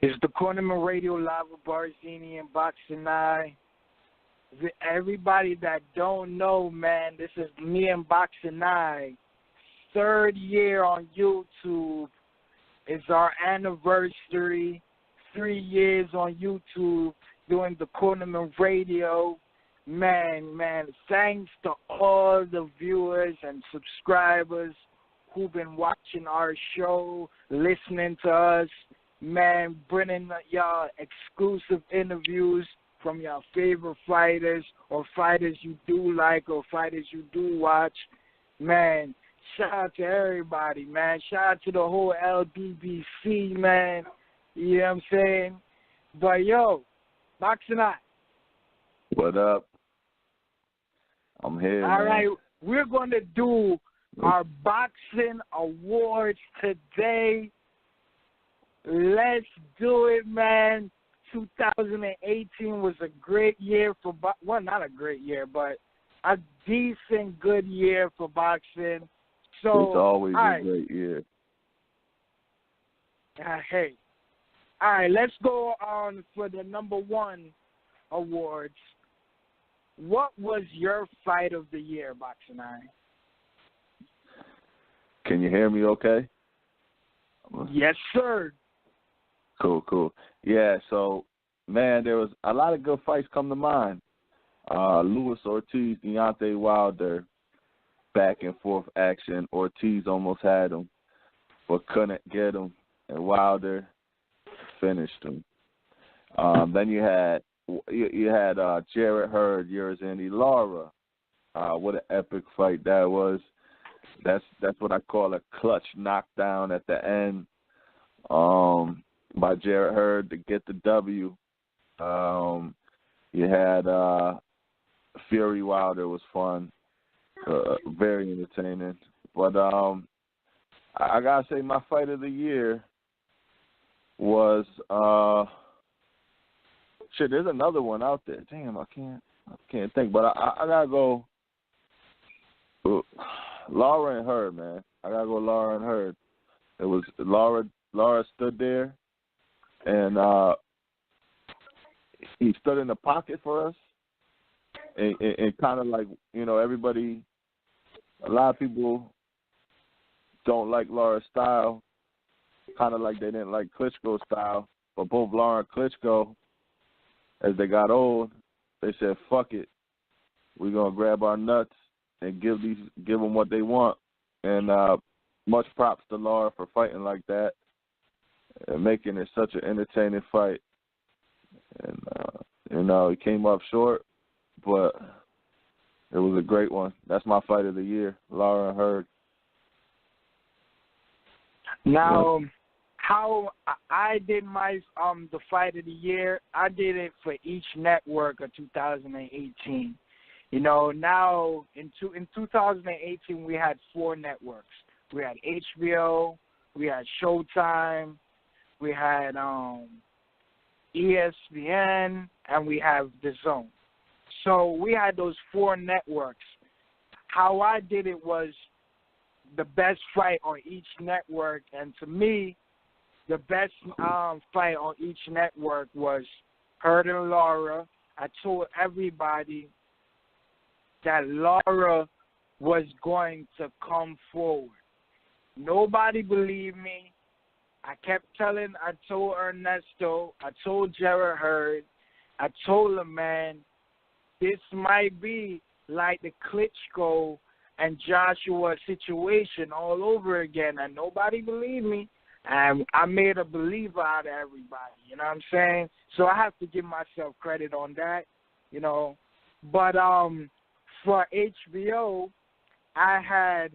It's the Cornerman Radio Live with Barzini and Boxing Eye. Everybody that don't know, man, this is me and Boxing Eye. 3rd year on YouTube. It's our anniversary. 3 years on YouTube doing the Cornerman Radio. Man, thanks to all the viewers and subscribers who've been watching our show, listening to us. Man, bringing y'all exclusive interviews from your favorite fighters or fighters you do like or fighters you do watch. Man, shout out to everybody, man. Shout out to the whole LDBC, man. You know what I'm saying? But, yo, Boxing Eye. What up? I'm here, All man. right, we're going to do our boxing awards today. Let's do it, man. 2018 was a great year for well, not a great year, but a decent, good year for boxing. So it's always a great year. Hey, all right, let's go on for the number 1 awards. What was your fight of the year, Boxing Eye? Can you hear me okay? Yes, sir. Cool. Yeah, so, man, there was a lot of good fights come to mind. Luis Ortiz, Deontay Wilder, back and forth action. Ortiz almost had him, but couldn't get him, and Wilder finished him. Then you had Jarrett Hurd, Yerzandi Lara. What an epic fight that was. That's what I call a clutch knockdown at the end by Jarrett Hurd to get the W. You had Fury Wilder was fun, very entertaining. But I gotta say my fight of the year was there's another one out there. Damn, I can't think. But I gotta go Lara and Hurd, man. I gotta go Lara and Hurd. It was Lara stood there and he stood in the pocket for us and kind of like, you know, everybody, a lot of people don't like Lara's style, kind of like they didn't like Klitschko's style, but both Lara and Klitschko, as they got old, they said, fuck it, we're going to grab our nuts and give them what they want. And much props to Lara for fighting like that and making it such an entertaining fight. And, you know, he came up short, but it was a great one. That's my fight of the year, Lara and Hurd. Now, how I did my the fight of the year, I did it for each network of 2018. You know, now in 2018 we had 4 networks. We had HBO, we had Showtime, we had ESPN, and we have The Zone. So we had those 4 networks. How I did it was the best fight on each network, and to me, the best fight on each network was Hurd and Lara. I told everybody that Lara was going to come forward. Nobody believed me. I told Ernesto, I told Jarrett Hurd, I told him, man, this might be like the Klitschko and Joshua situation all over again, and nobody believed me. And I made a believer out of everybody, you know what I'm saying? So I have to give myself credit on that, you know. But for HBO, I had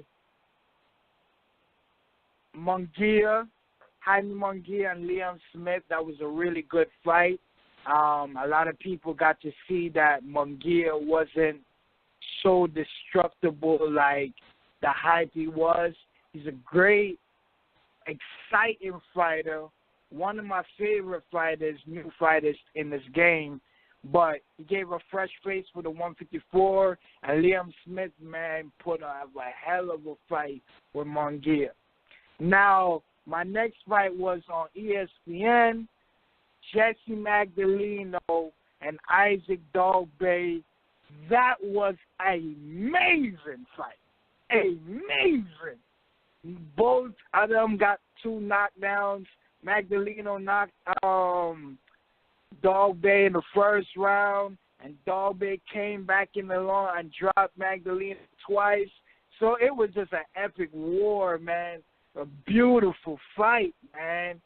Jaime Munguia and Liam Smith. That was a really good fight. A lot of people got to see that Munguia wasn't so destructible like the hype he was. He's a great, exciting fighter, one of my favorite fighters, new fighters in this game. But he gave a fresh face for the 154, and Liam Smith, man, put up a hell of a fight with Munguia. Now, my next fight was on ESPN. Jesse Magdaleno and Isaac Dogboe. That was an amazing fight. Amazing. Both of them got 2 knockdowns. Magdaleno knocked Dogboe in the first round, and Dogboe came back in the long and dropped Magdaleno twice. So it was just an epic war, man. A beautiful fight, man.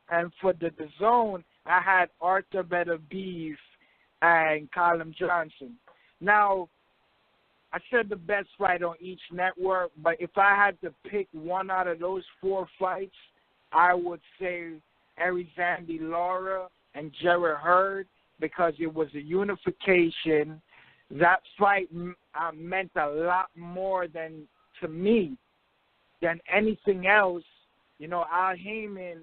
And for the zone, I had Arthur Beterbiev and Callum Johnson. Now, I said the best fight on each network, but if I had to pick one out of those 4 fights, I would say Erizandi Lara and Jarrett Hurd, because it was a unification. That fight meant a lot more to me than anything else. You know, Al Heyman,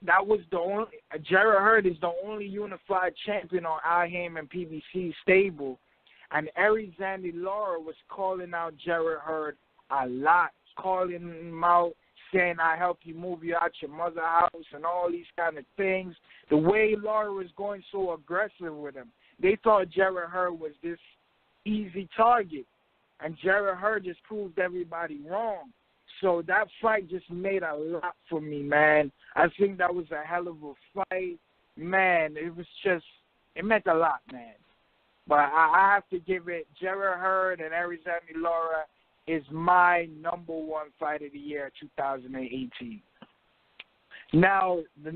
that was the only, Jarrett Hurd is the only unified champion on Al Heyman PBC stable. And Erizandi Lara was calling out Jarrett Hurd a lot, calling him out, saying, I help you move you out your mother's house and all these kind of things. The way Lara was going so aggressive with him, they thought Jarrett Hurd was this easy target. And Jarrett Hurd just proved everybody wrong. So that fight just made a lot for me, man. I think that was a hell of a fight. Man, it meant a lot, man. But I have to give it, Jarrett Hurd and Erizandi Lara is my number 1 fight of the year, 2018. Now, the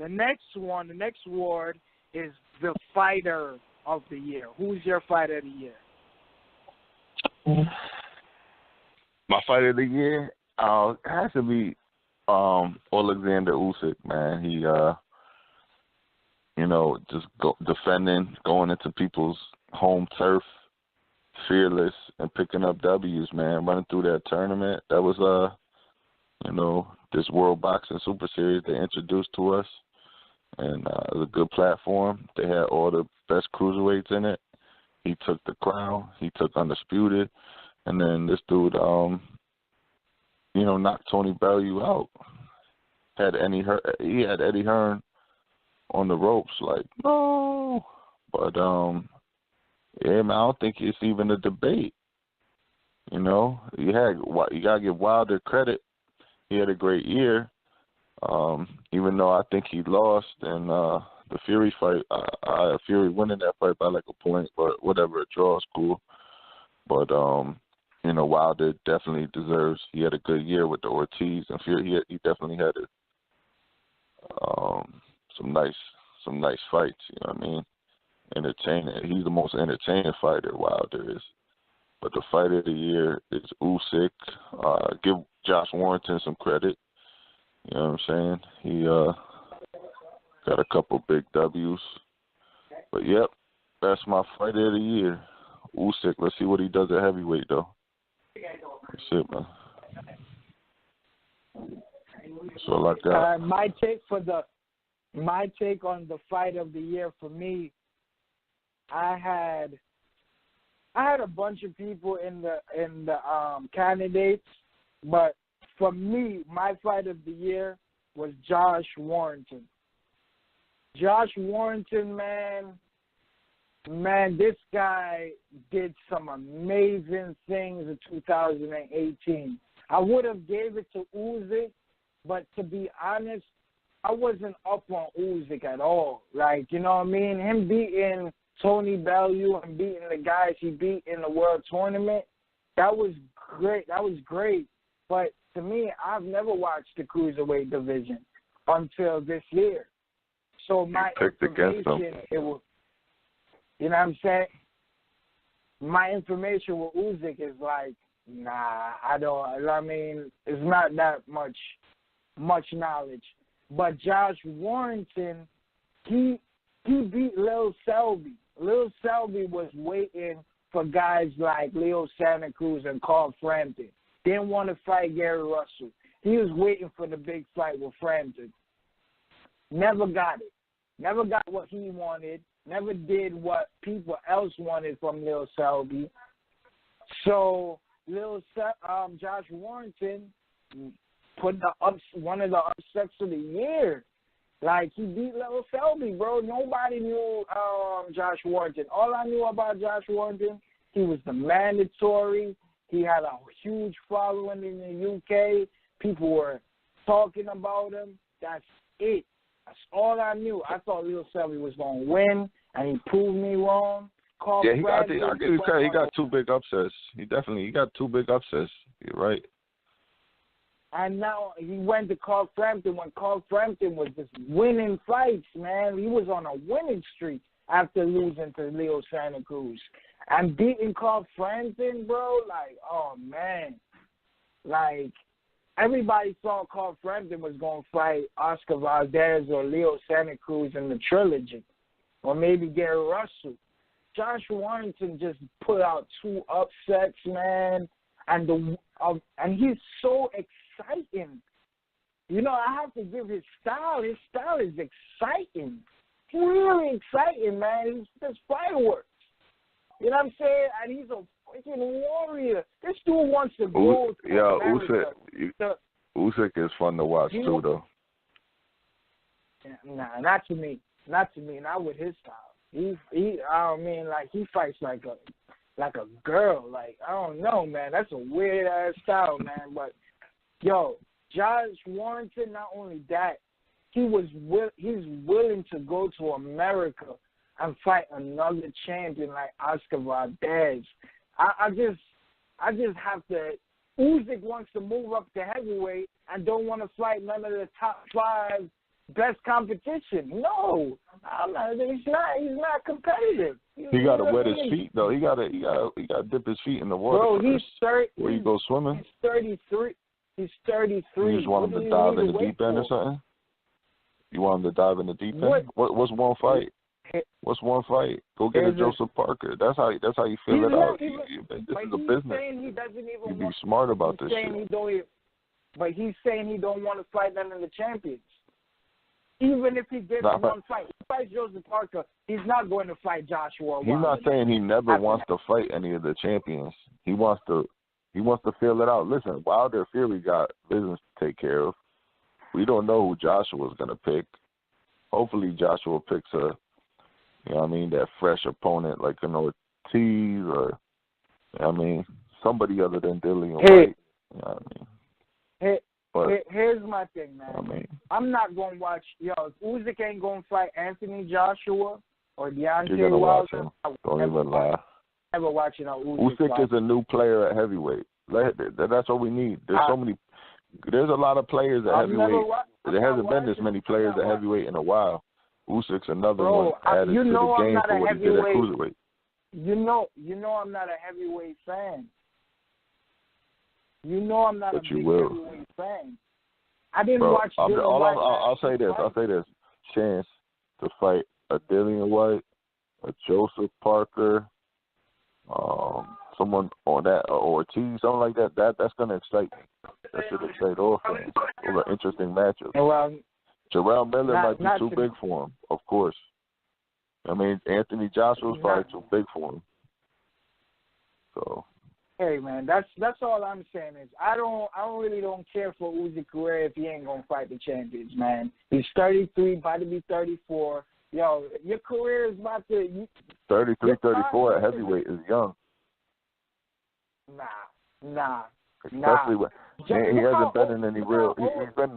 next award is the fighter of the year. Who's your fighter of the year? My fighter of the year has to be Alexander Usyk, man. He, just defending, going into people's home turf, fearless, and picking up W's, man. Running through that tournament, that was, this World Boxing Super Series they introduced to us, and it was a good platform. They had all the best cruiserweights in it. He took the crown. He took Undisputed, and then this dude, knocked Tony Bellew out. He had Eddie Hearn on the ropes, like, no. But, yeah, man, I don't think it's even a debate. You gotta give Wilder credit. He had a great year, even though I think he lost in the Fury fight. Fury winning that fight by like a point, but whatever, a draw is cool. But Wilder definitely deserves. He had a good year with the Ortiz and Fury. He definitely had some nice fights. You know what I mean? Entertaining. He's the most entertaining fighter, Wilder is. But the fight of the year is Usyk. Give Josh Warrington some credit. You know what I'm saying? He got a couple big W's. But, yep, that's my fighter of the year. Usyk. Let's see what he does at heavyweight, though. That's it, man. That's all I got. My take on the fight of the year for me, I had a bunch of people in the candidates, but for me, my fight of the year was Josh Warrington. Josh Warrington, man, this guy did some amazing things in 2018. I would have gave it to Usyk, but to be honest, I wasn't up on Usyk at all. Like, you know what I mean? Him beating Tony Bellew and beating the guys he beat in the World Tournament, that was great. But to me, I've never watched the cruiserweight division until this year. So my information, you know what I'm saying? My information with Usyk is like, nah, it's not that much knowledge. But Josh Warrington, he beat Lil Selby. Lil Selby was waiting for guys like Leo Santa Cruz and Carl Frampton. Didn't want to fight Gary Russell. He was waiting for the big fight with Frampton. Never got it. Never got what he wanted. Never did what people else wanted from Lil Selby. So Josh Warrington put one of the upsets of the year. Like, he beat Little Selby, bro. Nobody knew Josh Warrington. All I knew about Josh Warrington, he was the mandatory. He had a huge following in the UK. People were talking about him. That's it. That's all I knew. I thought Little Selby was going to win, and he proved me wrong. Yeah, I give you credit. He got 2 big upsets. He got 2 big upsets. You're right. And now he went to Carl Frampton when Carl Frampton was just winning fights, man. He was on a winning streak after losing to Leo Santa Cruz. And beating Carl Frampton, bro, like, oh, man. Like, everybody thought Carl Frampton was going to fight Oscar Valdez or Leo Santa Cruz in the trilogy, or maybe Gary Russell. Josh Warrington just put out 2 upsets, man, and he's so exciting. You know, I have to give his style. His style is exciting, really exciting, man. He's just fireworks. You know what I'm saying? And he's a freaking warrior. This dude wants to go to America. Usyk is fun to watch too, though. Nah, not to me. Not to me. Not with his style. I mean, like, he fights like a girl. Like, I don't know, man. That's a weird ass style, man. But yo, Josh Warrington, not only that, he's willing to go to America and fight another champion like Oscar Valdez. I just have to. Usyk wants to move up to heavyweight and don't want to fight none of the top 5 best competition. No, he's not competitive. He got to wet his feet though. He got to dip his feet in the water. Bro, where you go swimming. He's 33. He's 33. You just want him to dive in the deep end or something? You want him to dive in the deep end? What's one fight? What's one fight? Go get a Joseph Parker. That's how you feel it out. This is a business. You be smart about this shit. But he's saying he don't want to fight none of the champions. Even if he gets one fight, he fights Joseph Parker, he's not going to fight Joshua. He's not saying he never wants to fight any of the champions. He wants to feel it out. Listen, Wilder Fury got business to take care of. We don't know who Joshua's going to pick. Hopefully Joshua picks that fresh opponent like an Ortiz or, somebody other than Dillian White. You know what I mean? But here's my thing, man. I'm not going to watch, if Usyk ain't going to fight Anthony Joshua or Deontay Wilder, don't even lie. I'm never watching Usyk. Usyk is a new player at heavyweight. That's what we need. There's a lot of players at heavyweight. There hasn't been this many players at heavyweight in a while. Usyk's another one added to the game for what he did at cruiserweight. You know I'm not a heavyweight fan. You know I'm not a big heavyweight fan. I didn't watch Dillian White. I'll say this. Chance to fight a Dillian White, a Joseph Parker, someone on that, or Ortiz, something like that. That's going to excite me. That should excite all fans. Those are interesting matchups. Well, Jarrell Miller might be too big for him, of course. Anthony Joshua's probably too big for him. So. Hey man, that's all I'm saying is I really don't care for Usyk career if he ain't gonna fight the champions, man. He's 33, about to be 34. Yo, your career is about to 33, 34 at heavyweight is young. Nah. Especially when he hasn't been in any real. He's been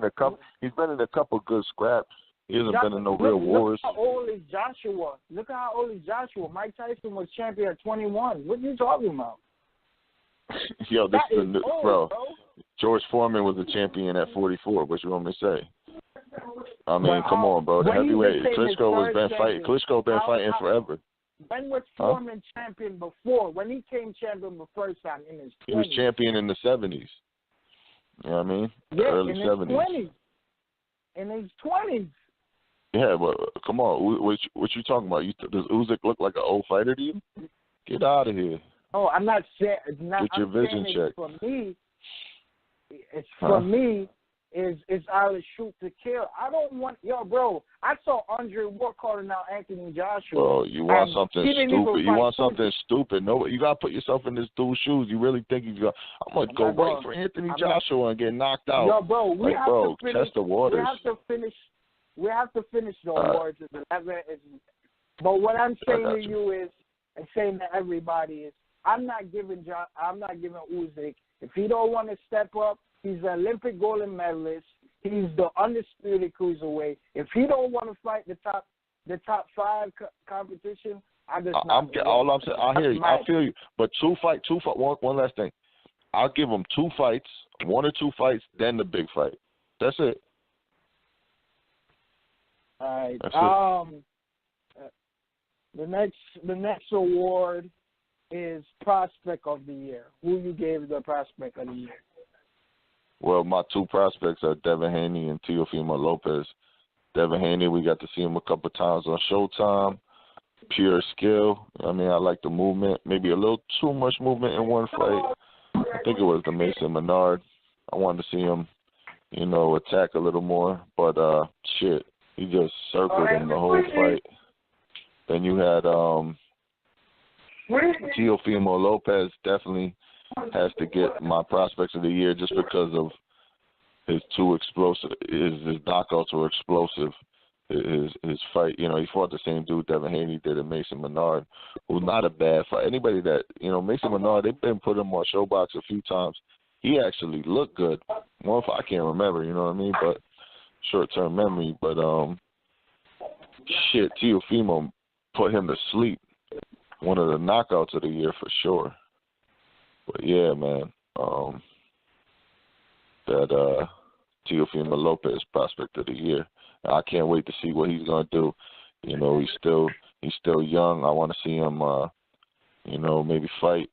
in a couple good scraps. He hasn't been in no real wars. Look how old is Joshua? Look at how old is Joshua. Mike Tyson was champion at 21. What are you talking about? Yo, this is the new bro. George Foreman was a champion at 44. What you want me to say? Come on, bro. The heavyweight Klitschko been fighting forever. When was Foreman champion before? When he came champion the first time in his 20s? He was champion in the 70s. You know what I mean? Yeah, early in 70s. In his 20s. Yeah, but come on. What you talking about? Does Usyk look like an old fighter to you? Get out of here. Oh, I'm not saying. Get your vision checked. For me, for me. It's either shoot to kill. I don't want bro. I saw Andre Ward calling out Anthony Joshua. Bro, you want something stupid. You want something stupid. No, you gotta put yourself in this dude's shoes. You really think I'm gonna go right for Anthony Joshua and get knocked out? Yo, bro, we have to finish. test the waters. We have to finish. we have to finish the awards. It's 11. But what I'm saying to you is, and saying to everybody is, I'm not giving Usyk. If he don't want to step up, he's an Olympic gold medalist. He's the undisputed cruiserweight. If he don't want to fight the top 5 competition, I hear you. I feel you. But one last thing. I'll give him 2 fights, 1 or 2 fights, then the big fight. That's it. All right. The next award is Prospect of the Year. Who you gave the Prospect of the Year? Well, my 2 prospects are Devin Haney and Teofimo Lopez. Devin Haney, we got to see him a couple times on Showtime. Pure skill. I mean, I like the movement. Maybe a little too much movement in one fight. I think it was the Mason Menard. I wanted to see him, attack a little more. But, he just circled him the whole fight. Then you had Teofimo Lopez definitely has to get my prospects of the year just because of his his knockouts were explosive. His fight, he fought the same dude Devin Haney did and Mason Menard, who's not a bad fight. Anybody that, Mason Menard, they've been putting him on Showbox a few times. He actually looked good. One fight, I can't remember, you know what I mean? But short-term memory. But, Teofimo put him to sleep. One of the knockouts of the year for sure. But, yeah, man, that Teofimo Lopez prospect of the year. I can't wait to see what he's gonna do. He's still young. I want to see him, maybe fight.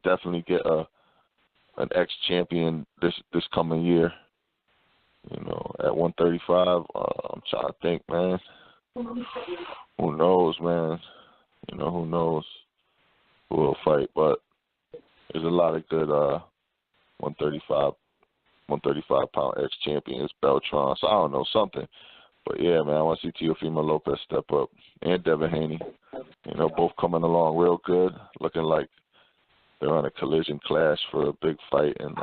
Definitely get an ex-champion this coming year. At 135. I'm trying to think, man. Who knows, man? Who knows who will fight? But there's a lot of good 135-pound ex-champions, Beltran. So I don't know, something. But, yeah, man, I want to see Teofimo Lopez step up and Devin Haney. Both coming along real good, looking like they're on a collision clash for a big fight in,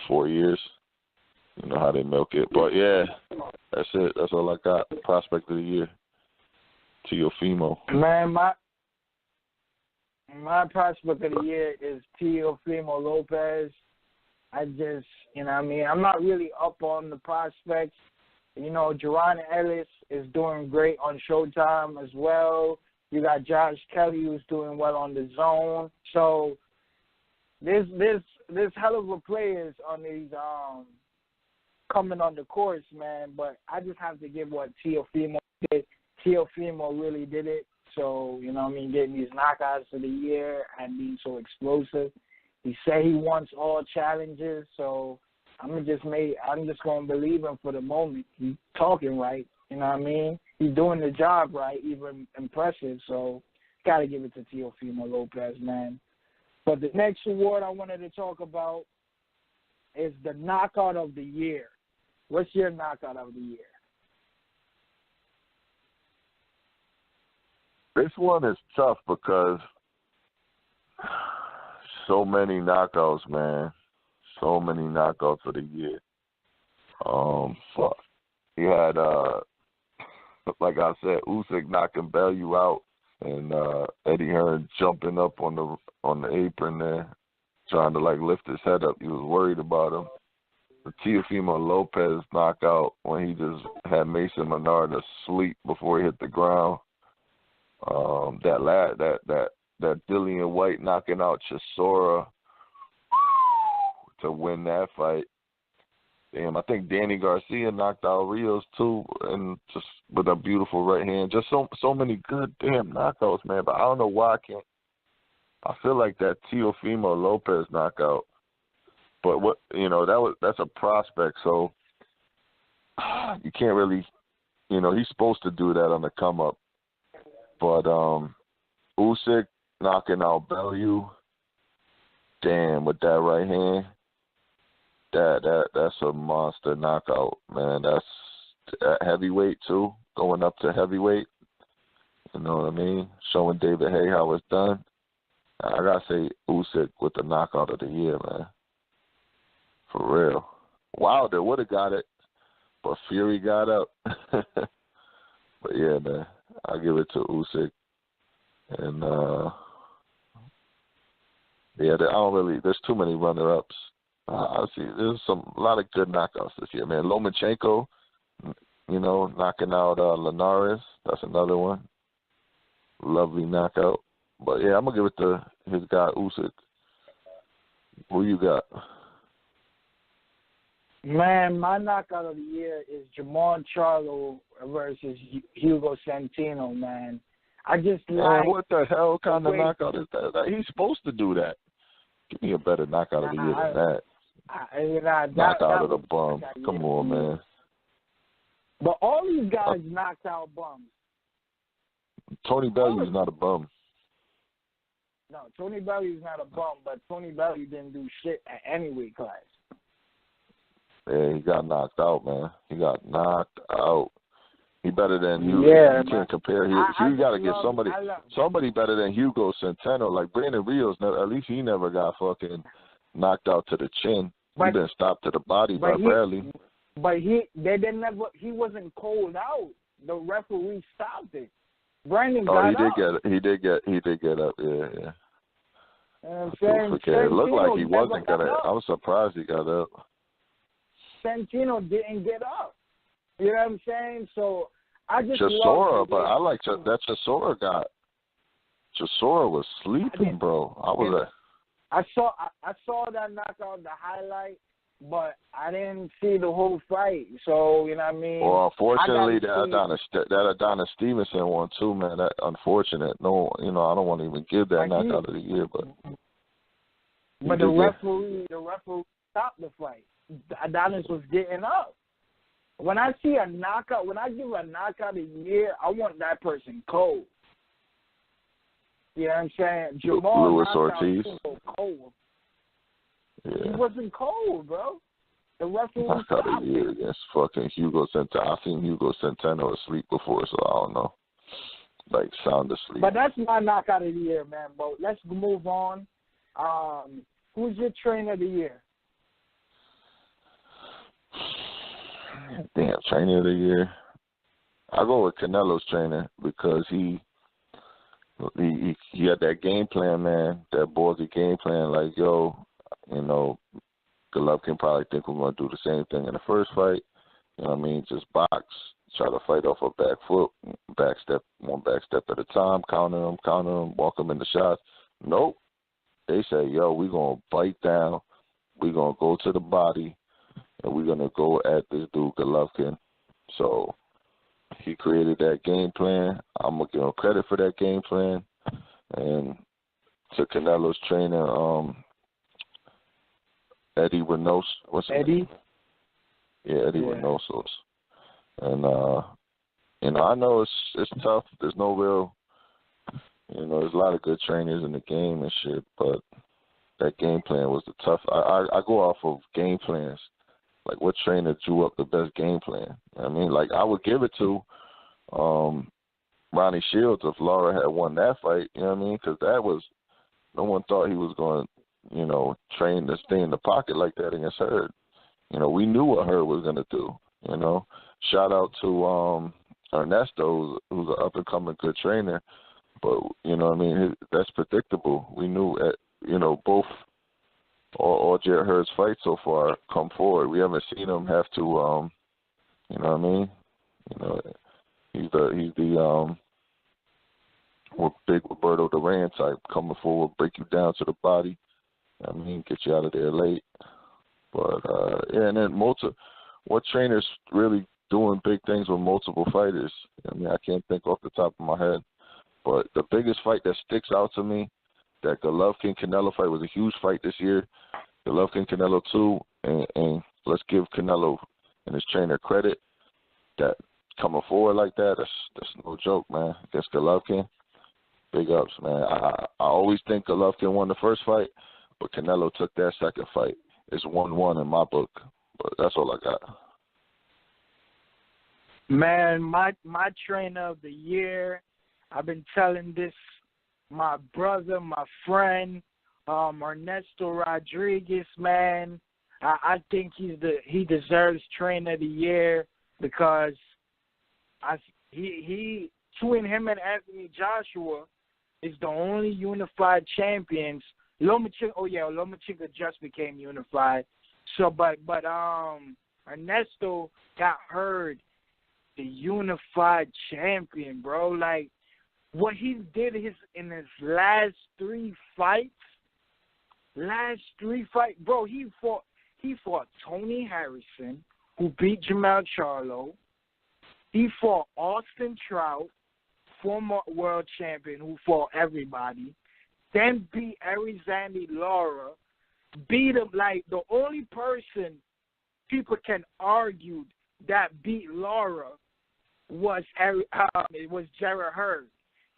4 years. You know how they milk it. But, yeah, that's it. That's all I got. Prospect of the year, Teofimo. Man, my prospect of the year is Teofimo Lopez. I just, I'm not really up on the prospects. Jerron Ellis is doing great on Showtime as well. You got Josh Kelly who's doing well on the Zone. So there's hell of a players on these coming on the course, man. But I just have to give what Teofimo did. Teofimo really did it. So, getting these knockouts of the year and being so explosive. He said he wants all challenges, so I'm just going to believe him for the moment. He's talking right, He's doing the job right, even impressive. So, got to give it to Teofimo Lopez, man. But the next award I wanted to talk about is the knockout of the year. What's your knockout of the year? This one is tough because so many knockouts, man. So many knockouts of the year. Fuck. He had, like I said, Usyk knocking Bellew out, and Eddie Hearn jumping up on the apron there, trying to lift his head up. He was worried about him. The Teofimo Lopez knockout when he just had Mason Menard asleep before he hit the ground. That Dillian White knocking out Chisora to win that fight. Damn, I think Danny Garcia knocked out Rios too, and just with a beautiful right hand. Just so many good damn knockouts, man. But I don't know why I can't. I feel like that Teofimo Lopez knockout. But that's a prospect, so you can't really, he's supposed to do that on the come up. But Usyk knocking out Bellew, damn, with that right hand, that's a monster knockout, man. That's heavyweight too, going up to heavyweight. You know what I mean? Showing David Haye how it's done. I gotta say Usyk with the knockout of the year, man. For real. Wilder would have got it, but Fury got up. But yeah, man, I'll give it to Usyk. And yeah, I don't really. There's too many runner-ups. I see. There's a lot of good knockouts this year, man. Lomachenko, knocking out Linares. That's another one. Lovely knockout. But yeah, I'm gonna give it to his guy Usyk. Who you got? Man, my knockout of the year is Jermall Charlo versus Hugo Santino, man. I just like... what the hell kind of knockout is that? He's supposed to do that. Give me a better knockout of the year than that. Knockout of the bum. Come on, man. But all these guys knocked out bums. Tony Bellew's not a bum. No, Tony Bellew's not a bum, but Tony Bellew didn't do shit at any weight class. Yeah, he got knocked out, man. He got knocked out. He better than you. Yeah, you can't compare. You got to get somebody better than Hugo Centeno. Like Brandon Rios, at least he never got fucking knocked out to the chin. He been stopped to the body by Bradley. But he wasn't cold out. The referee stopped it. Brandon got up. He did get up. Yeah. It looked like he wasn't gonna. I was surprised he got up. Santino didn't get up. You know what I'm saying? So I just Chisora, but I like that Chisora got. Chisora was sleeping, bro. I saw that knockout, the highlight, but I didn't see the whole fight. So you know what I mean. Well, unfortunately, that Adonis Stevenson one too, man. That unfortunate. No, I don't want to even give that knockout of the year, but the referee stopped the fight. Adonis was getting up. When I see a knockout, when I give a knockout of the year, I want that person cold. You know what I'm saying? Jermall Luis Ortiz. Cold. Yeah. He wasn't cold, bro. The referee knockout of the year against fucking Hugo Centeno. I've seen Hugo Centeno asleep before, so I don't know. Like sound asleep. But that's my knockout of the year, man. But let's move on. Who's your trainer of the year? Damn, trainer of the year. I go with Canelo's trainer because he had that game plan, man. That ballsy game plan. Like, Golovkin probably think we're gonna do the same thing in the first fight. You know what I mean? Just box, try to fight off a back foot, one back step at a time, counter him, walk him into shots. Nope. They say, we gonna bite down. We gonna go to the body. And we're going to go at this dude, Golovkin. So he created that game plan. I'm going to give him credit for that game plan. And to Canelo's trainer, Eddie Reynoso. What's his name? Yeah, Eddie Reynoso. And, I know it's tough. There's no real, there's a lot of good trainers in the game and shit, but that game plan was the tough. I go off of game plans. Like, what trainer drew up the best game plan? I mean, like, I would give it to Ronnie Shields if Lara had won that fight, you know what I mean? Because no one thought he was going to, train to stay in the pocket like that against Hurd. We knew what Hurd was going to do, Shout out to Ernesto, who's an up-and-coming good trainer. But, that's predictable. We knew, both all Jarrett Hurd's fights so far come forward. We haven't seen him have to, he's the big Roberto Duran type, coming forward, break you down to the body. Get you out of there late. But and then what trainers really doing big things with multiple fighters? I can't think off the top of my head. But the biggest fight that sticks out to me, that Golovkin-Canelo fight, was a huge fight this year. Golovkin-Canelo 2, and let's give Canelo and his trainer credit. That coming forward like that's no joke, man. Against Golovkin, big ups, man. I always think Golovkin won the first fight, but Canelo took that second fight. It's 1-1 in my book, but that's all I got. Man, my trainer of the year, I've been telling this, my brother, my friend, Ernesto Rodriguez, man. I think he deserves trainer of the year. because between him and Anthony Joshua is the only unified champions. Lomachenko just became unified. So, but Ernesto got heard the unified champion, bro. Like, what he did in his last three fights, bro, he fought Tony Harrison, who beat Jermell Charlo. He fought Austin Trout, former world champion, who fought everybody. Then beat Erizandi Lara. Beat him like the only person people can argue that beat Lara was Jarrett Hurd.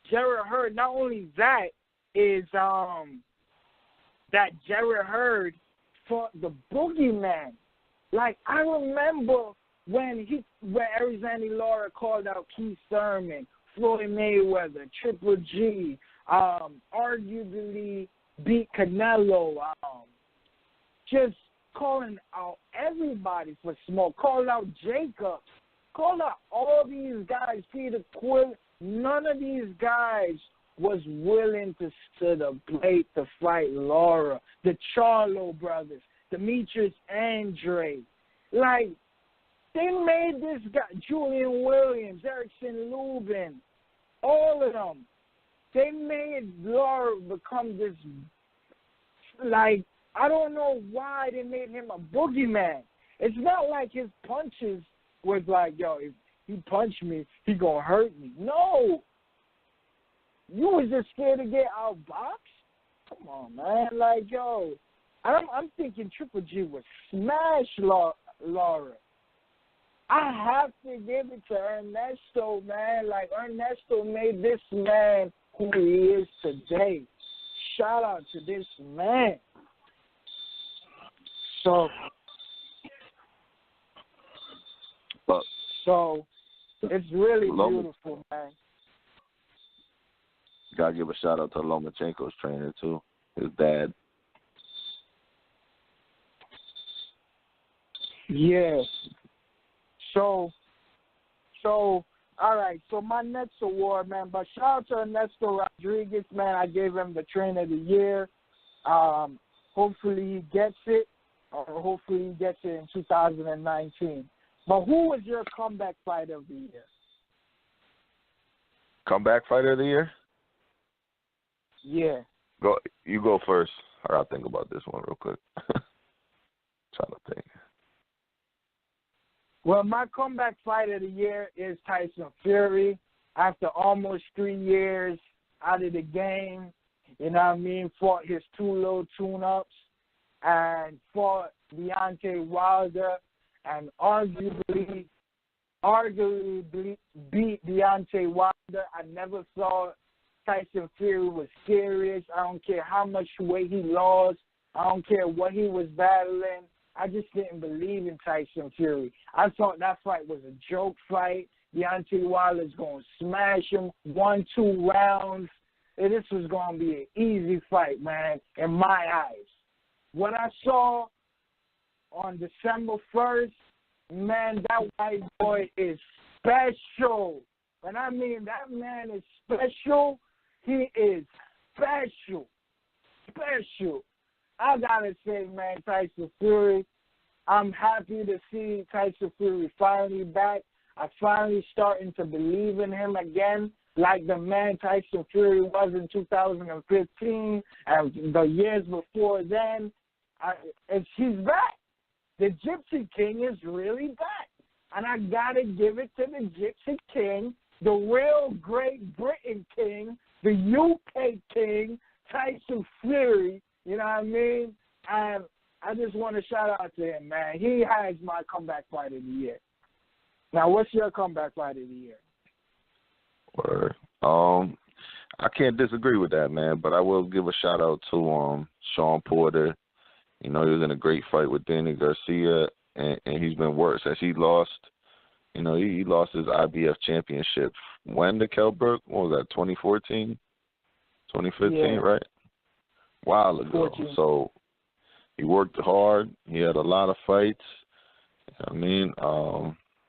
Jarrett Hurd, not only that, is that Jarrett Hurd fought the Boogeyman. Like, I remember when Erizandi Lara called out Keith Thurman, Floyd Mayweather, Triple G, arguably beat Canelo, just calling out everybody for smoke, calling out Jacobs, calling out all these guys, Peter Quill. None of these guys was willing to sit a plate to fight Lara, the Charlo brothers, Demetrius Andre. Like, they made this guy, Julian Williams, Erickson Lubin, all of them. They made Lara become this, like, I don't know why they made him a boogeyman. It's not like his punches was like, yo, if he punched me, he gonna hurt me. No. You was just scared to get outboxed? Come on, man. Like, yo, I'm thinking Triple G would smash Lara. I have to give it to Ernesto, man. Like, Ernesto made this man who he is today. Shout out to this man. So it's really beautiful, man. Gotta give a shout out to Lomachenko's trainer too, his dad. Yeah. So all right. So my next award, man. But shout out to Ernesto Rodriguez, man. I gave him the Trainer of the Year. Hopefully he gets it, or hopefully he gets it in 2019. But who was your comeback fighter of the year? Comeback fighter of the year? Yeah. You go first. I gotta think about this one real quick. Trying to think. Well, my comeback fighter of the year is Tyson Fury. After almost 3 years out of the game, you know what I mean, fought his 2 little tune-ups and fought Deontay Wilder and arguably beat Deontay Wilder. I never thought Tyson Fury was serious. I don't care how much weight he lost. I don't care what he was battling. I just didn't believe in Tyson Fury. I thought that fight was a joke fight. Deontay Wilder's going to smash him 1-2 rounds. And this was going to be an easy fight, man, in my eyes. What I saw on December 1st, man, that white boy is special. When I mean that man is special, he is special. Special. I got to say, man, Tyson Fury, I'm happy to see Tyson Fury finally back. I'm finally starting to believe in him again, like the man Tyson Fury was in 2015 and the years before then. And she's back. The Gypsy King is really back. And I got to give it to the Gypsy King, the real Great Britain King, the UK King, Tyson Fury, you know what I mean? And I just want to shout out to him, man. He has my comeback fight of the year. Now, what's your comeback fight of the year? Word. I can't disagree with that, man, but I will give a shout out to Sean Porter. You know, he was in a great fight with Danny Garcia, and he's been worse. As he lost, you know, he lost his IBF championship. When to Kell Brook? What was that, 2014? 2015, yeah. Right? A while ago. 14. So he worked hard. He had a lot of fights. I mean,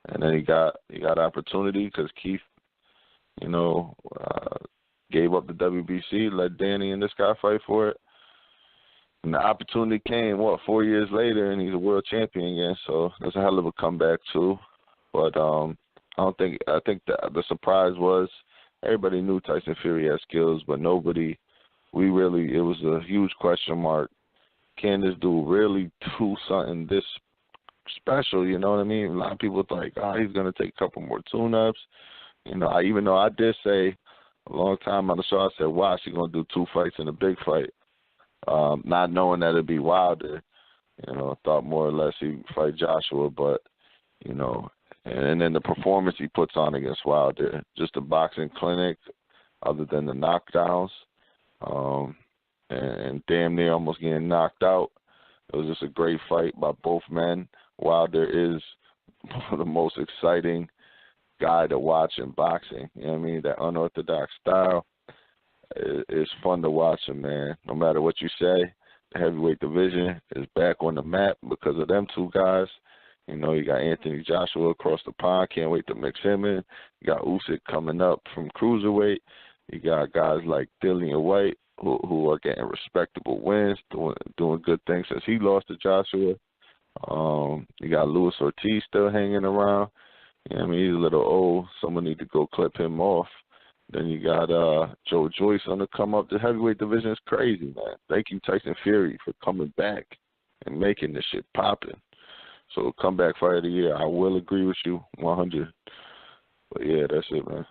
And then he got opportunity because Keith, gave up the WBC, let Danny and this guy fight for it. And the opportunity came, 4 years later, and he's a world champion again. So that's a hell of a comeback too. But I think the surprise was everybody knew Tyson Fury had skills, but it was a huge question mark. Can this dude really do something this special? You know what I mean? A lot of people thought, he's going to take a couple more tune-ups. Even though I did say a long time on the show, I said, watch, he's going to do 2 fights in a big fight. Not knowing that it'd be Wilder. Thought more or less he'd fight Joshua, but, and then the performance he puts on against Wilder, just a boxing clinic other than the knockdowns, and damn near almost getting knocked out. It was just a great fight by both men. Wilder is one of the most exciting guy to watch in boxing. You know what I mean? That unorthodox style. It's fun to watch him, man. No matter what you say, the heavyweight division is back on the map because of them 2 guys. You got Anthony Joshua across the pond. Can't wait to mix him in. You got Usyk coming up from cruiserweight. You got guys like Dillian White who are getting respectable wins, doing good things since he lost to Joshua. You got Luis Ortiz still hanging around. You know what I mean? He's a little old. Someone need to go clip him off. Then you got Joe Joyce on the come up. The heavyweight division is crazy, man. Thank you, Tyson Fury, for coming back and making this shit popping. So comeback fight of the year, I will agree with you 100. But yeah, that's it, man.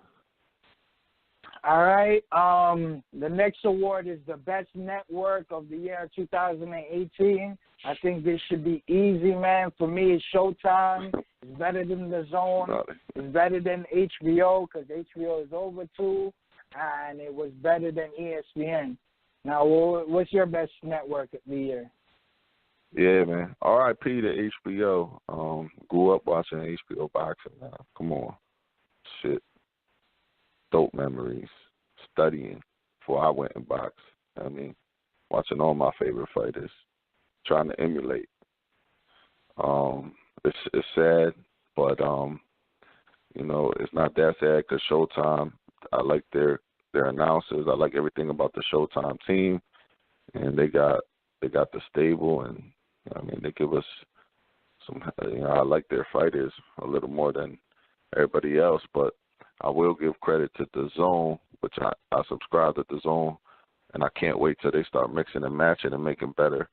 All right. The next award is the best network of the year 2018. I think this should be easy, man. For me, it's Showtime. It's better than The Zone. It's better than HBO because HBO is over too, and it was better than ESPN. Now, what's your best network of the year? Yeah, man. R.I.P. to HBO. Grew up watching HBO boxing. Now, come on, shit. Dope memories. Studying before I went and boxed. I mean, watching all my favorite fighters. Trying to emulate. It's sad, but it's not that sad because Showtime. I like their announcers. I like everything about the Showtime team, and they got the stable, and they give us some. I like their fighters a little more than everybody else, but I will give credit to The Zone, which I subscribe to The Zone, and I can't wait till they start mixing and matching and making better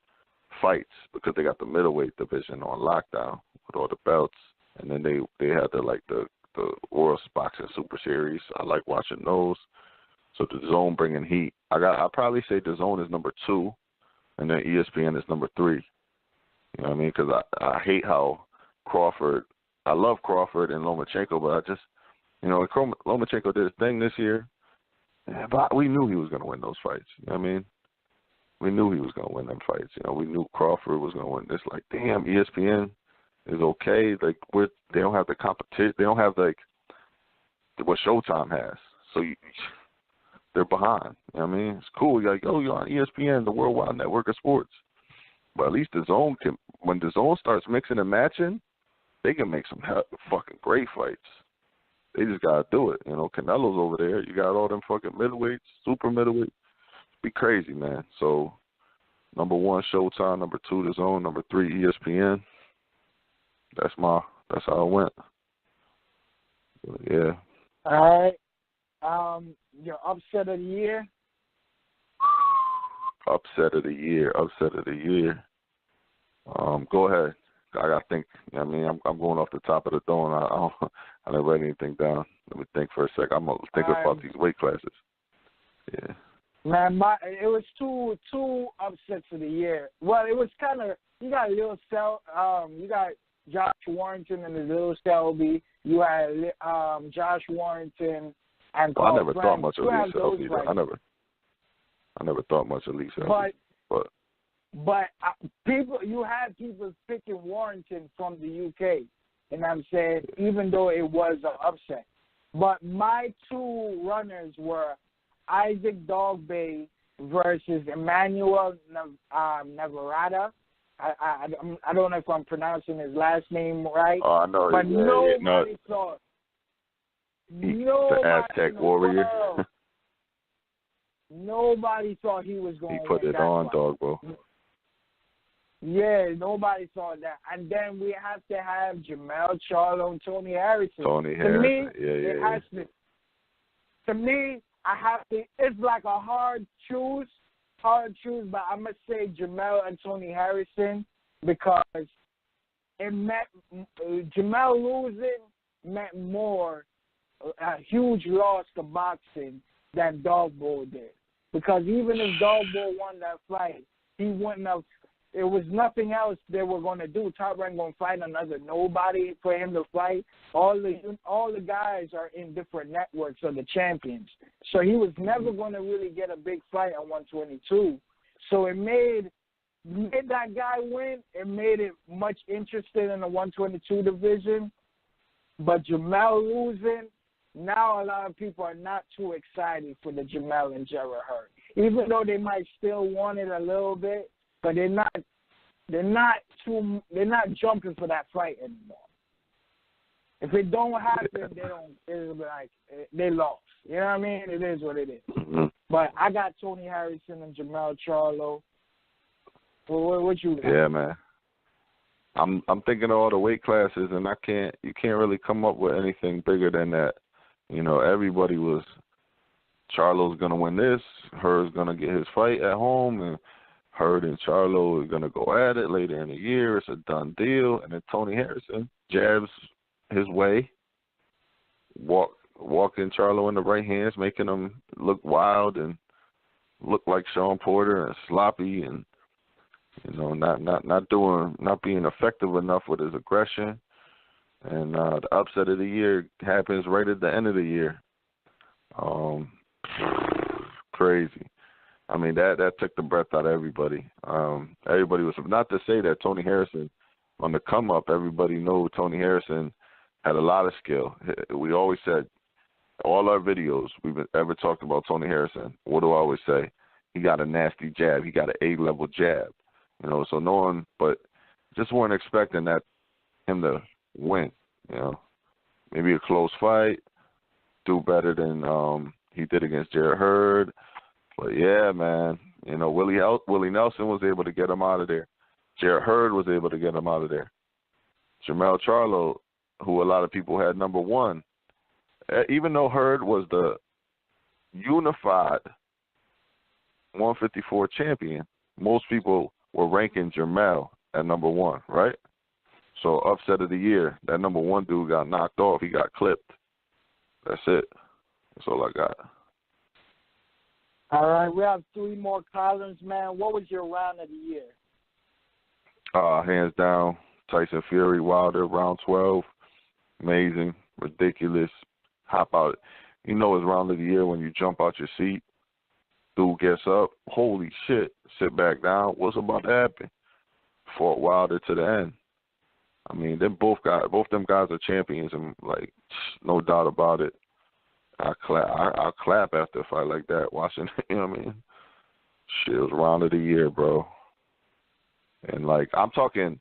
fights because they got the middleweight division on lockdown with all the belts, and then they had the World Boxing Super Series. I like watching those. So The Zone bringing heat. I probably say The Zone is number 2, and then ESPN is number 3. You know what I mean? Because I hate how Crawford. I love Crawford and Lomachenko, but I just Lomachenko did his thing this year, but we knew he was going to win those fights. You know what I mean? We knew he was going to win them fights. We knew Crawford was going to win. It's like, damn, ESPN is okay. Like, they don't have the competition. They don't have, what Showtime has. So they're behind. You know what I mean? It's cool. You're like, you're on ESPN, the worldwide network of sports. But at least The Zone can, when The Zone starts mixing and matching, they can make some fucking great fights. They just got to do it. Canelo's over there. You got all them fucking middleweights, super middleweights. Be crazy, man. So, number 1, Showtime. Number 2, The Zone. Number 3, ESPN. That's how it went. Yeah. All right. Your upset of the year? Upset of the year. Go ahead. I got to think. I mean, I'm going off the top of the dome. I didn't write anything down. Let me think for a sec. I'm going to think about these weight classes. Yeah. Man, it was two upsets of the year. Well, it was kind of, you got Lil you got Josh Warrington and the Lil Selby. You had Josh Warrington and Carl I never Frank. thought much of Lee Selby. I never thought much of Lee Selby. But you had people picking Warrington from the UK, and I'm saying even though it was an upset. But my 2 runners were Isaac Dogboe versus Emmanuel Navarrete. I don't know if I'm pronouncing his last name right. Oh, I know. But nobody no. thought. The Aztec warrior. Nobody thought he was going to He put win it that on, fight. dog, bro. Yeah, nobody saw that. And then we have to have Jermell Charlo and Tony Harrison. Tony Harrison. It has to. To me, I have to. It's like a hard choose, but I must say Jermell and Tony Harrison because it meant Jermell losing meant more a huge loss to boxing than Dogboe did. Because even if Dogboe won that fight, he wouldn't have. It was nothing else they were going to do. Top Rank going to fight another nobody for him to fight. All the guys are in different networks of the champions. So he was never going to really get a big fight at 122. So it made that guy win. It made it much interesting in the 122 division. But Jermell losing, now a lot of people are not too excited for the Jermell and Jarrett Hurd. Even though they might still want it a little bit. But they're not jumping for that fight anymore. If it don't happen, it'll be like they lost. You know what I mean? It is what it is. Mm-hmm. But I got Tony Harrison and Jermell Charlo. What you got? Yeah, man. I'm thinking of all the weight classes, and you can't really come up with anything bigger than that. You know, everybody was Charlo's gonna win this, Hurd's gonna get his fight at home, and Hurd and Charlo are going to go at it later in the year. It's a done deal. And then Tony Harrison jabs his way, walking Charlo in the right hands, making him look wild and look like Sean Porter and sloppy and, you know, not being effective enough with his aggression. And the upset of the year happens right at the end of the year. Crazy. I mean, that took the breath out of everybody. Everybody was, not to say that Tony Harrison on the come up, everybody knew Tony Harrison had a lot of skill. We always said, all our videos we've ever talked about Tony Harrison, what do I always say? He got a nasty jab. He got an A-level jab. You know, so no one, but just weren't expecting him to win, you know. Maybe a close fight, do better than he did against Jarrett Hurd. But, yeah, man, you know, Willie Nelson was able to get him out of there. Jarrett Hurd was able to get him out of there. Jermell Charlo, who a lot of people had number one, even though Hurd was the unified 154 champion, most people were ranking Jermell at number one, right? So upset of the year, that number one dude got knocked off. He got clipped. That's it. That's all I got. All right, we have three more columns, man. What was your round of the year? Hands down, Tyson Fury, Wilder, round 12. Amazing, ridiculous. Hop out. You know it's round of the year when you jump out your seat. Dude gets up. Holy shit. Sit back down. What's about to happen? Fought Wilder to the end. I mean, both them guys are champions, and like, no doubt about it. I'll clap after a fight like that, watching, you know what I mean? Shit, it was round of the year, bro. And, like, I'm talking,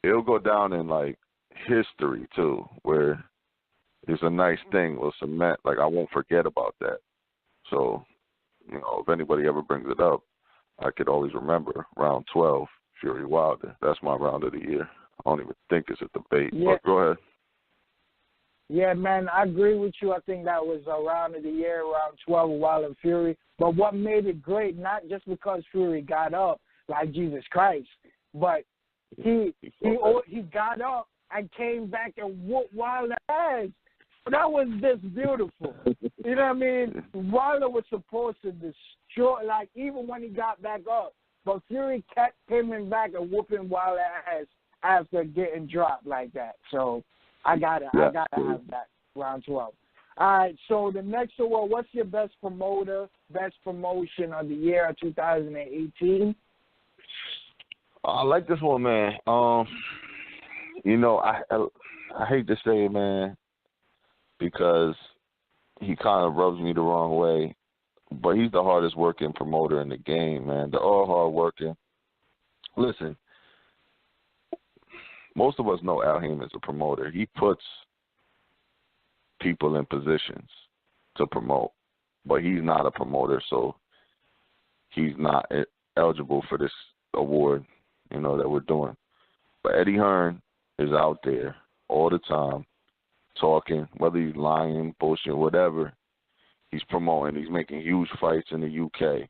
it'll go down in, like, history, too, where it's a nice thing or cement. Like, I won't forget about that. So, you know, if anybody ever brings it up, I could always remember round 12, Fury Wilder. That's my round of the year. I don't even think it's a debate. Yeah. But go ahead. Yeah, man, I agree with you. I think that was a round of the year, round 12 of Wilder and Fury. But what made it great, not just because Fury got up like Jesus Christ, but he got up and came back and whooped Wilder's ass. That was just beautiful. You know what I mean? Wilder was supposed to destroy, like, even when he got back up. But Fury kept coming back and whooping Wilder's ass after getting dropped like that. So I gotta have that round 12. All right, so the next award, what's your best promoter, best promotion of the year of 2018? I like this one, man. You know, I hate to say it, man, because he kind of rubs me the wrong way, but he's the hardest working promoter in the game, man. They're all hard working. listen, most of us know Al Heyman's a promoter. He puts people in positions to promote, but he's not a promoter, so he's not eligible for this award, that we're doing. But Eddie Hearn is out there all the time talking, whether he's lying, bullshit, whatever. He's promoting. He's making huge fights in the UK,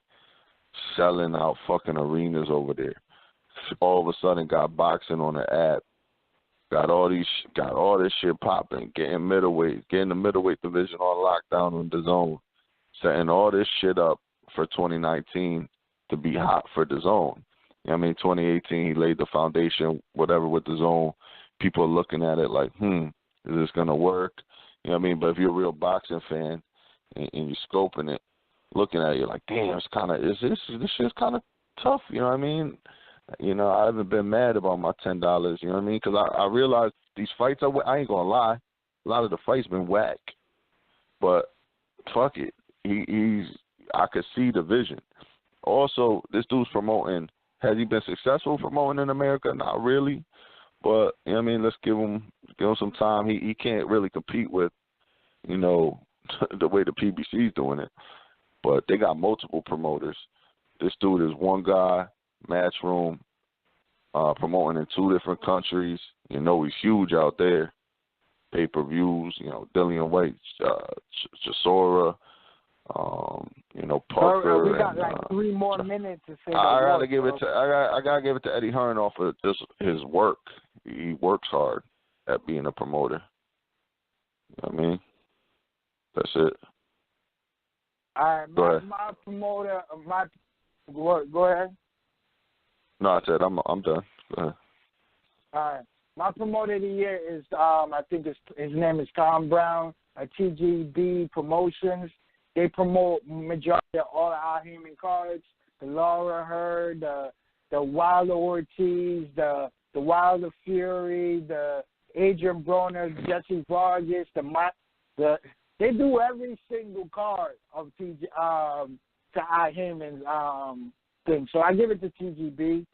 selling out fucking arenas over there. All of a sudden, got boxing on the app. Got all this shit popping. Getting the middleweight division on lockdown on DAZN. Setting all this shit up for 2019 to be hot for DAZN. 2018 he laid the foundation, whatever, with DAZN. People are looking at it like, is this gonna work? But if you're a real boxing fan and you're scoping it, looking at it, you're like, damn, this shit's kind of tough. I haven't been mad about my $10. Because I realize these fights I ain't gonna lie, a lot of the fights been whack, but fuck it, I could see the vision. Also, this dude's promoting. Has he been successful promoting in America? Not really, but let's give him some time. He can't really compete with the way the PBC's doing it, but they got multiple promoters. This dude is one guy, Matchroom, promoting in 2 different countries. He's huge out there. Pay-per-views, Dillian White, Chisora, Parker. We got 3 more minutes to say. I gotta give it to Eddie Hearn off of just his work. He works hard at being a promoter. That's it. All right, my promoter, go ahead. No, I said I'm done. Go ahead. All right. My promoter of the year is I think his name is Tom Brown at TGB Promotions. They promote majority of all the Al Heyman cards, the Laura Hurd, the Wilder Ortiz, the Wilder Fury, the Adrian Broner, Jesse Vargas, they do every single card of to Al Heyman's thing. So I give it to TGB.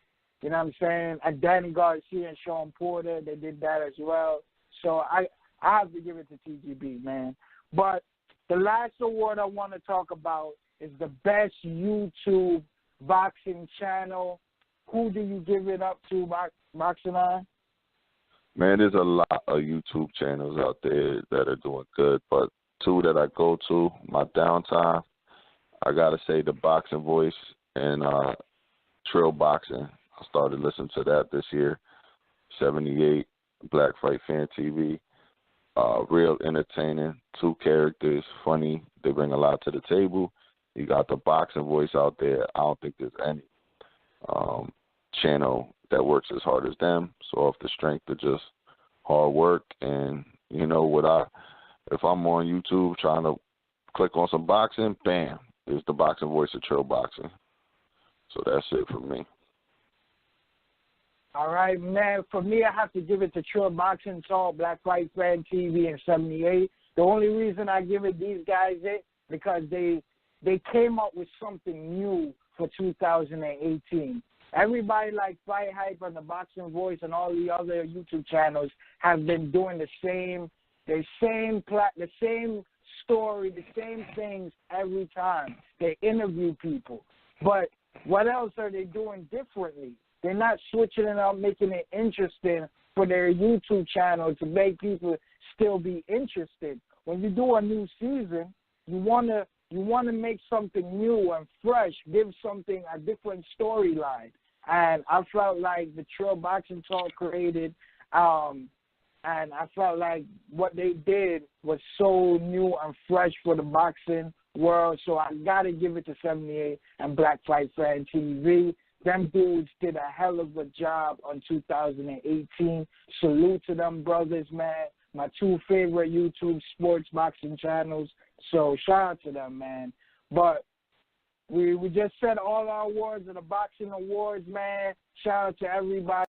You know what I'm saying? And Danny Garcia and Sean Porter, they did that as well. So I have to give it to TGB, man. But the last award I want to talk about is the best YouTube boxing channel. Who do you give it up to, Boxing Eye? Man, there's a lot of YouTube channels out there that are doing good, but 2 that I go to, my downtime, I got to say the Boxing Voice and Trill Boxing. I started listening to that this year. 78, Black Fight Fan TV. Real entertaining, 2 characters, funny. They bring a lot to the table. You got the Boxing Voice out there. I don't think there's any channel that works as hard as them. So off the strength of just hard work and, if I'm on YouTube trying to click on some boxing, bam, it's the Boxing Voice of Trill Boxing. So that's it for me. All right, man. For me, I have to give it to Trill Boxing Talk, Black Fight Fan TV, and 78. The only reason I give it these guys because they came up with something new for 2018. Everybody like Fight Hype and the Boxing Voice and all the other YouTube channels have been doing the same story, the same things every time. They interview people. But what else are they doing differently? They're not switching it up, making it interesting for their YouTube channel to make people still be interested. When you do a new season, you want to make something new and fresh, give something a different storyline. And I felt like the Trill Boxing Talk created, and I felt like what they did was so new and fresh for the boxing world. So I got to give it to 78 and Black Fight Fan TV. Them dudes did a hell of a job on 2018. Salute to them brothers, man. My 2 favorite YouTube sports boxing channels. So shout out to them, man. But we just said all our awards are the boxing awards, man. Shout out to everybody.